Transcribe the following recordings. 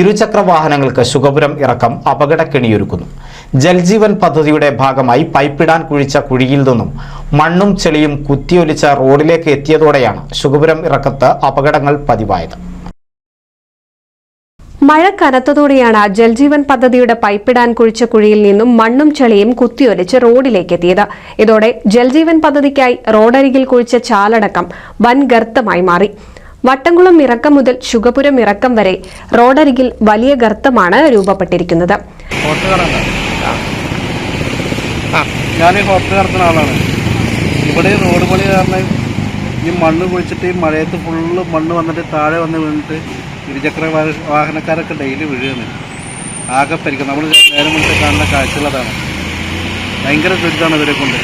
ഇരുചക്ര വാഹനങ്ങൾക്ക് ശുഗപുരം ഇറക്കം അപകടക്കെണിയൊരുക്കുന്നു. ജൽജീവൻ പദ്ധതിയുടെ ഭാഗമായി പൈപ്പിടാൻ കുഴിച്ച കുഴിയിൽ നിന്നും മണ്ണും ചെളിയും കുത്തിയൊലിച്ച റോഡിലേക്ക് എത്തിയതോടെയാണ് ശുഗപുരം ഇറക്കത്ത് അപകടങ്ങൾ പതിവായത്. മഴ കനത്തതോടെയാണ് ജൽജീവൻ പദ്ധതിയുടെ പൈപ്പിടാൻ കുഴിച്ച കുഴിയിൽ നിന്നും മണ്ണും ചെളിയും കുത്തിയൊലിച്ച് റോഡിലേക്ക് എത്തിയത്. ഇതോടെ ജൽജീവൻ പദ്ധതിക്കായി റോഡരികിൽ കുഴിച്ച ചാലടക്കം വൻ ഗർത്തമായി മാറി. വട്ടംകുളം ഇറക്കം മുതൽ ശുഗപുരം ഇറക്കം വരെ റോഡരികിൽ വലിയ ഗർത്തമാണ് രൂപപ്പെട്ടിരിക്കുന്നത്. ഞാൻ ഹോട്ടൽ നടത്തുന്ന ആളാണ്. ഇവിടെ റോഡ് പണി കാരണം ഈ മണ്ണ് കുഴിച്ചിട്ട് ഈ മഴയത്ത് ഫുള്ള് മണ്ണ് വന്നിട്ട് താഴെ വന്ന് വീണിട്ട് ഇരുചക്ര വാഹനക്കാരൊക്കെ ഡെയിലി വീഴുകയാണ്. ആകെ പരിക്കും. നമ്മൾ നേരം മുന്നേ കാണുന്ന കാഴ്ചകളതാണ്. ഭയങ്കര ദുരിതമാണ് ഇവരെ കൊണ്ട്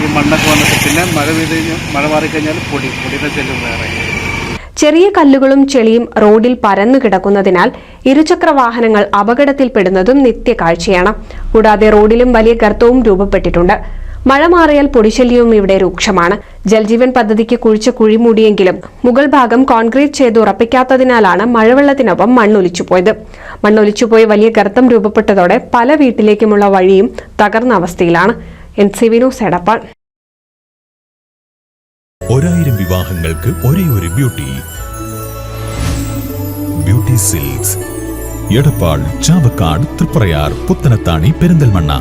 ഈ മണ്ണൊക്കെ വന്നിട്ട്. പിന്നെ മഴ പെയ്ത് കഴിഞ്ഞാൽ മഴ മാറിക്കഴിഞ്ഞാൽ പൊടിയുടെ ചെല്ലും വേറെ. ചെറിയ കല്ലുകളും ചെളിയും റോഡിൽ പരന്നു കിടക്കുന്നതിനാൽ ഇരുചക്ര വാഹനങ്ങൾ അപകടത്തിൽപ്പെടുന്നതും നിത്യകാഴ്ചയാണ്. കൂടാതെ റോഡിലും വലിയ ഗർത്തവും രൂപപ്പെട്ടിട്ടുണ്ട്. മഴ മാറിയാൽ പൊടിശല്യവും ഇവിടെ രൂക്ഷമാണ്. ജൽജീവൻ പദ്ധതിക്ക് കുഴിച്ച കുഴി മൂടിയെങ്കിലും മുകൾ ഭാഗം കോൺക്രീറ്റ് ചെയ്ത് ഉറപ്പിക്കാത്തതിനാലാണ് മഴവെള്ളത്തിനൊപ്പം മണ്ണൊലിച്ചുപോയത്. മണ്ണൊലിച്ചുപോയി വലിയ ഗർത്തം രൂപപ്പെട്ടതോടെ പല വീട്ടിലേക്കുമുള്ള വഴിയും തകർന്ന അവസ്ഥയിലാണ്. NCV news Edappal. 1000 വിവാഹങ്ങൾക്ക് ഒരേയൊരു ബ്യൂട്ടി സിൽക്സ്. എടപ്പാൾ, ചാവക്കാട്, തൃപ്രയാർ, പുത്തനത്താണി, പെരിന്തൽമണ്ണ.